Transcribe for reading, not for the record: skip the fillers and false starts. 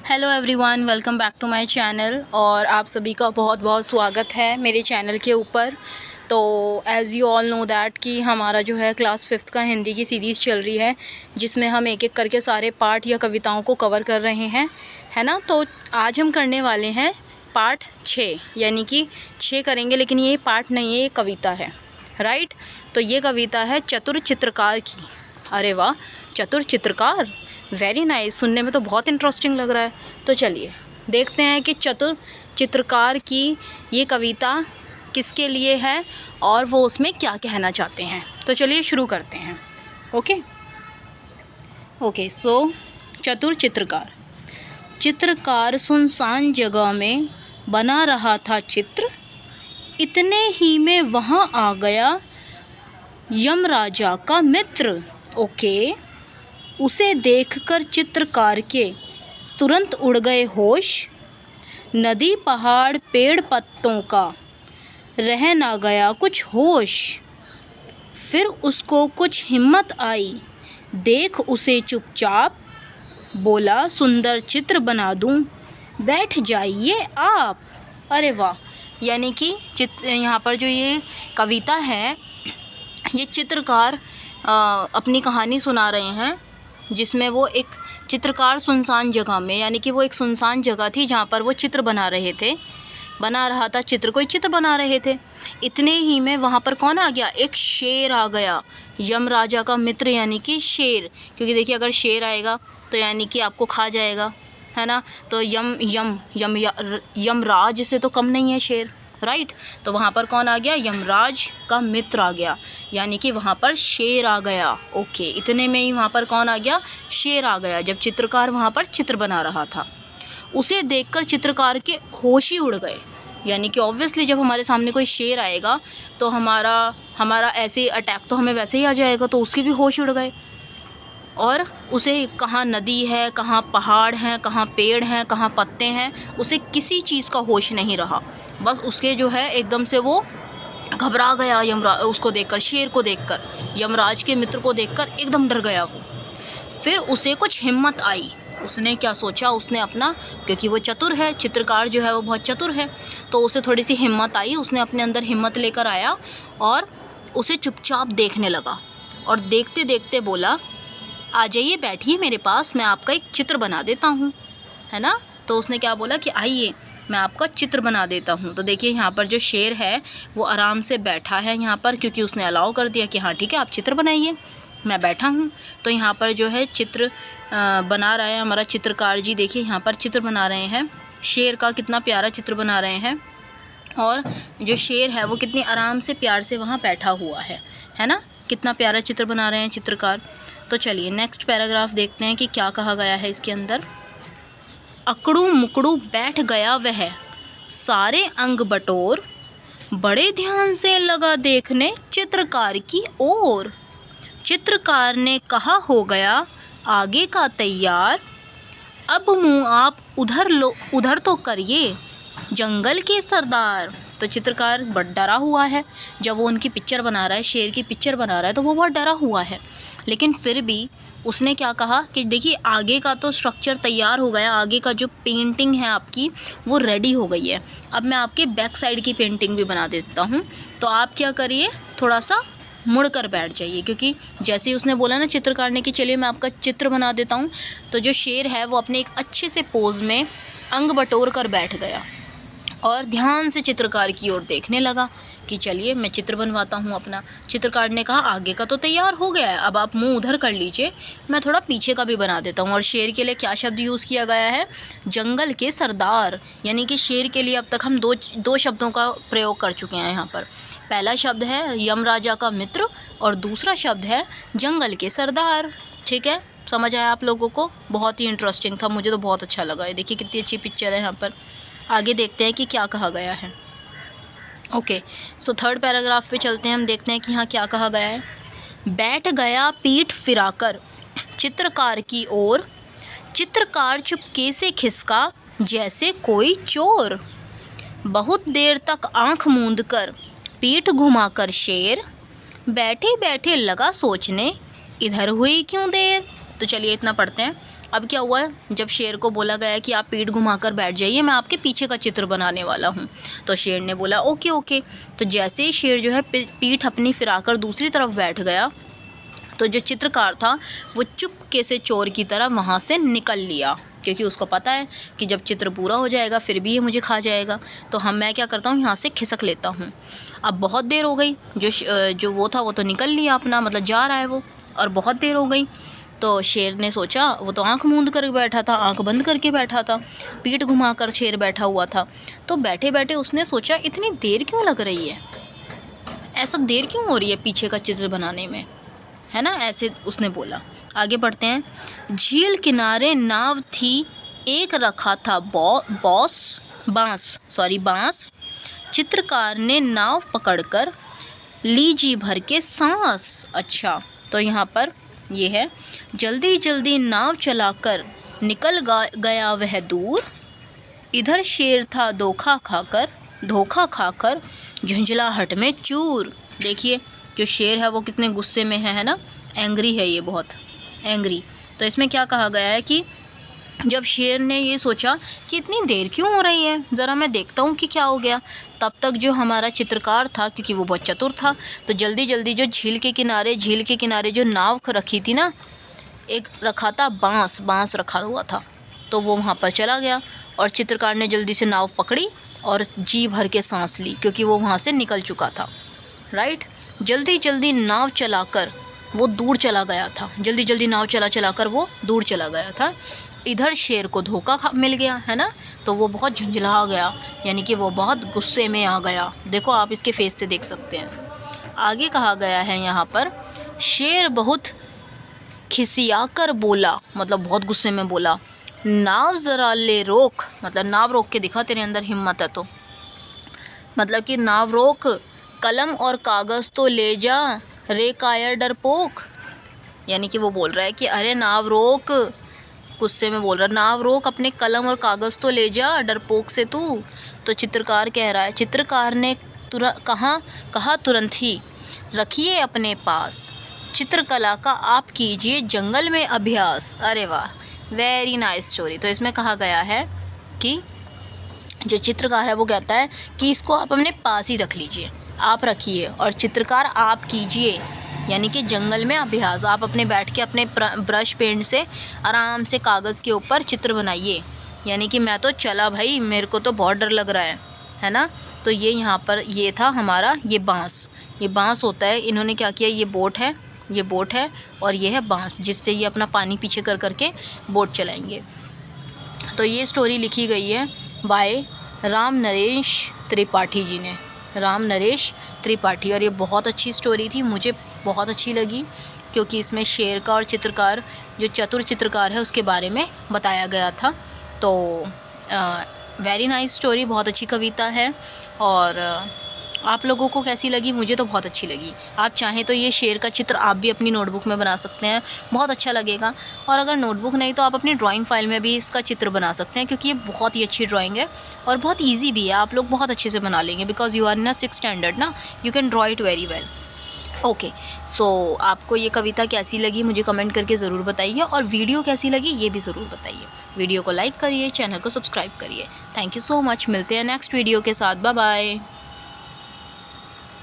Hello everyone, welcome back to my channel. और आप सभी का बहुत बहुत स्वागत है मेरे चैनल के ऊपर। तो as you all know that कि हमारा जो है क्लास 5th का हिंदी की सीरीज़ चल रही है, जिसमें हम एक एक करके सारे पार्ट या कविताओं को कवर कर रहे हैं, है ना। तो आज हम करने वाले हैं पार्ट 6, यानी कि 6 करेंगे, लेकिन ये पार्ट नहीं है, ये कविता है, राइट। तो ये कविता है चतुर चित्रकार की। अरे वाह, चतुर चित्रकार, वेरी नाइस। सुनने में तो बहुत इंटरेस्टिंग लग रहा है। तो चलिए देखते हैं कि चतुर चित्रकार की ये कविता किसके लिए है और वो उसमें क्या कहना चाहते हैं। तो चलिए शुरू करते हैं। ओके सो चतुर चित्रकार। चित्रकार सुनसान जगह में बना रहा था चित्र, इतने ही में वहाँ आ गया यमराजा का मित्र। ओके, उसे देखकर चित्रकार के तुरंत उड़ गए होश। नदी पहाड़ पेड़ पत्तों का रह ना गया कुछ होश। फिर उसको कुछ हिम्मत आई, देख उसे चुपचाप, बोला सुंदर चित्र बना दूं, बैठ जाइए आप। अरे वाह, यानी कि यहाँ पर जो ये कविता है, ये चित्रकार अपनी कहानी सुना रहे हैं, जिसमें वो एक चित्रकार सुनसान जगह में, यानी कि वो एक सुनसान जगह थी जहाँ पर वो चित्र बना रहा था चित्र, कोई चित्र बना रहे थे। इतने ही में वहाँ पर कौन आ गया? एक शेर आ गया, यमराजा का मित्र, यानी कि शेर। क्योंकि देखिए, अगर शेर आएगा तो यानी कि आपको खा जाएगा, है ना। तो यमराज से तो कम नहीं है शेर, राइट। तो वहाँ पर कौन आ गया? यमराज का मित्र आ गया, यानी कि वहाँ पर शेर आ गया। ओके, इतने में ही वहाँ पर कौन आ गया? शेर आ गया, जब चित्रकार वहाँ पर चित्र बना रहा था। उसे देखकर चित्रकार के होश ही उड़ गए, यानी कि ऑब्वियसली जब हमारे सामने कोई शेर आएगा तो हमारा ऐसे अटैक तो हमें वैसे ही आ जाएगा, तो उसके भी होश उड़ गए। और उसे कहाँ नदी है, कहाँ पहाड़ हैं, कहाँ पेड़ हैं, कहाँ पत्ते हैं, उसे किसी चीज़ का होश नहीं रहा। बस उसके जो है एकदम से वो घबरा गया, उसको देखकर, शेर को देखकर, यमराज के मित्र को देखकर एकदम डर गया वो। फिर उसे कुछ हिम्मत आई। उसने क्या सोचा? उसने अपना, क्योंकि वो चतुर है, चित्रकार जो है वो बहुत चतुर है, तो उसे थोड़ी सी हिम्मत आई। उसने अपने अंदर हिम्मत लेकर आया और उसे चुपचाप देखने लगा, और देखते देखते बोला, आ जाइए, बैठिए मेरे पास, मैं आपका एक चित्र बना देता हूँ, है ना। तो उसने क्या बोला कि आइए, मैं आपका चित्र बना देता हूँ। तो देखिए, यहाँ पर जो शेर है वो आराम से बैठा है यहाँ पर, क्योंकि उसने अलाउ कर दिया कि हाँ ठीक है, आप चित्र बनाइए, मैं बैठा हूँ। तो यहाँ पर जो है चित्र बना रहा है हमारा चित्रकार जी। देखिए, यहाँ पर चित्र बना रहे हैं शेर का, कितना प्यारा चित्र बना रहे हैं। और जो शेर है वो कितनी आराम से, प्यार से वहाँ बैठा हुआ है ना। कितना प्यारा चित्र बना रहे हैं चित्रकार। तो चलिए नेक्स्ट पैराग्राफ देखते हैं कि क्या कहा गया है इसके अंदर। अकड़ू मुकड़ू बैठ गया वह, सारे अंग बटोर, बड़े ध्यान से लगा देखने चित्रकार की ओर। चित्रकार ने कहा, हो गया आगे का तैयार, अब मुँह आप उधर तो करिए जंगल के सरदार। तो चित्रकार बहुत डरा हुआ है, जब वो उनकी पिक्चर बना रहा है, शेर की पिक्चर बना रहा है, तो वो बहुत डरा हुआ है। लेकिन फिर भी उसने क्या कहा कि देखिए, आगे का तो स्ट्रक्चर तैयार हो गया, आगे का जो पेंटिंग है आपकी वो रेडी हो गई है, अब मैं आपके बैक साइड की पेंटिंग भी बना देता हूँ। तो आप क्या करिए, थोड़ा सा मुड़ कर बैठ जाइए। क्योंकि जैसे ही उसने बोला ना चित्रकार ने कि चलिए मैं आपका चित्र बना देता हूँ, तो जो शेर है वो अपने एक अच्छे से पोज में अंग बटोर कर बैठ गया और ध्यान से चित्रकार की ओर देखने लगा कि चलिए मैं चित्र बनवाता हूँ अपना। चित्रकार ने कहा, आगे का तो तैयार हो गया है, अब आप मुंह उधर कर लीजिए, मैं थोड़ा पीछे का भी बना देता हूँ। और शेर के लिए क्या शब्द यूज़ किया गया है? जंगल के सरदार, यानी कि शेर के लिए अब तक हम दो शब्दों का प्रयोग कर चुके हैं यहाँ पर। पहला शब्द है यमराजा का मित्र और दूसरा शब्द है जंगल के सरदार। ठीक है, समझ आया आप लोगों को? बहुत ही इंटरेस्टिंग था, मुझे तो बहुत अच्छा लगा। देखिए कितनी अच्छी पिक्चर है यहाँ पर। आगे देखते हैं कि क्या कहा गया है। ओके, सो थर्ड पैराग्राफ पे चलते हैं, हम देखते हैं कि यहाँ क्या कहा गया है। बैठ गया पीठ फिराकर चित्रकार की ओर, चित्रकार चुपके से खिसका जैसे कोई चोर। बहुत देर तक आंख मूंद कर पीठ घुमाकर शेर, बैठे बैठे लगा सोचने, इधर हुई क्यों देर। तो चलिए इतना पढ़ते हैं। अब क्या हुआ है, जब शेर को बोला गया कि आप पीठ घुमाकर बैठ जाइए, मैं आपके पीछे का चित्र बनाने वाला हूँ। तो शेर ने बोला ओके ओके। तो जैसे ही शेर जो है पीठ अपनी फिराकर दूसरी तरफ बैठ गया, तो जो चित्रकार था वो चुपके से चोर की तरह वहाँ से निकल लिया, क्योंकि उसको पता है कि जब चित्र पूरा हो जाएगा फिर भी ये मुझे खा जाएगा, तो मैं क्या करता हूँ, यहाँ से खिसक लेता हूँ। अब बहुत देर हो गई, जो वो था वो तो निकल लिया अपना, मतलब जा रहा है वो, और बहुत देर हो गई। तो शेर ने सोचा, वो तो आंख मूंद कर बैठा था, आंख बंद करके बैठा था, पीठ घुमाकर शेर बैठा हुआ था। तो बैठे बैठे उसने सोचा इतनी देर क्यों लग रही है, ऐसा देर क्यों हो रही है पीछे का चित्र बनाने में, है ना, ऐसे उसने बोला। आगे बढ़ते हैं। झील किनारे नाव थी, एक रखा था बांस। चित्रकार ने नाव पकड़कर ली जी भर के सांस। अच्छा, तो यहाँ पर ये है, जल्दी जल्दी नाव चलाकर निकल गया वह दूर, इधर शेर था धोखा खाकर झुंझलाहट में चूर। देखिए जो शेर है वो कितने गुस्से में है ना, एंग्री है, ये बहुत एंग्री। तो इसमें क्या कहा गया है कि जब शेर ने ये सोचा कि इतनी देर क्यों हो रही है, ज़रा मैं देखता हूँ कि क्या हो गया, तब तक जो हमारा चित्रकार था, क्योंकि वो बहुत चतुर था, तो जल्दी जल्दी जो झील के किनारे जो नाव रखी थी ना, एक रखा था बांस रखा हुआ था, तो वो वहाँ पर चला गया और चित्रकार ने जल्दी से नाव पकड़ी और जी भर के सांस ली, क्योंकि वो वहाँ से निकल चुका था। राइट, जल्दी जल्दी नाव चलाकर वो दूर चला गया था, जल्दी नाव चलाकर वो दूर चला गया था। इधर शेर को धोखा मिल गया, है ना, तो वो बहुत झुंझला गया, यानी कि वो बहुत गुस्से में आ गया। देखो आप इसके फेस से देख सकते हैं। आगे कहा गया है यहाँ पर, शेर बहुत खिसिया कर बोला, मतलब बहुत गुस्से में बोला, नाव ज़रा ले रोक, मतलब नाव रोक के दिखा, तेरे अंदर हिम्मत है तो, मतलब कि नाव रोक, कलम और कागज़ तो ले जा रे कायर डरपोक। यानी कि वो बोल रहा है कि अरे नाव रोक, गुस्से में बोल रहा है, नाव रोक, अपने कलम और कागज़ तो ले जा डरपोक से तू। तो चित्रकार कह रहा है, चित्रकार ने कहा तुरंत ही, रखिए अपने पास, चित्रकला का आप कीजिए जंगल में अभ्यास। अरे वाह, वेरी नाइस स्टोरी। तो इसमें कहा गया है कि जो चित्रकार है वो कहता है कि इसको आप अपने पास ही रख लीजिए, आप रखिए और चित्रकार आप कीजिए, यानी कि जंगल में अभ्यास। आप अपने बैठ के अपने ब्रश पेन से आराम से कागज़ के ऊपर चित्र बनाइए। यानी कि मैं तो चला भाई, मेरे को तो बहुत डर लग रहा है ना। तो ये यहाँ पर ये था हमारा ये बांस होता है। इन्होंने क्या किया, ये बोट है और ये है बांस, जिससे ये अपना पानी पीछे कर करके बोट चलाएंगे। तो ये स्टोरी लिखी गई है बाय राम नरेश त्रिपाठी जी ने, राम नरेश त्रिपाठी। और ये बहुत अच्छी स्टोरी थी, मुझे बहुत अच्छी लगी, क्योंकि इसमें शेर का और चित्रकार, जो चतुर चित्रकार है, उसके बारे में बताया गया था। तो वेरी नाइस स्टोरी, बहुत अच्छी कविता है। और आप लोगों को कैसी लगी? मुझे तो बहुत अच्छी लगी। आप चाहें तो ये शेर का चित्र आप भी अपनी नोटबुक में बना सकते हैं, बहुत अच्छा लगेगा। और अगर नोटबुक नहीं तो आप अपनी ड्राइंग फाइल में भी इसका चित्र बना सकते हैं, क्योंकि ये बहुत ही अच्छी ड्राइंग है और बहुत ईजी भी है। आप लोग बहुत अच्छे से बना लेंगे, because you are in 6th standard ना, you can draw it very well. Okay, so आपको ये कविता कैसी लगी मुझे कमेंट करके ज़रूर बताइए, और वीडियो कैसी लगी ये भी ज़रूर बताइए। वीडियो को लाइक करिए, चैनल को सब्सक्राइब करिए। थैंक यू सो मच, मिलते हैं नेक्स्ट वीडियो के साथ। Bye bye.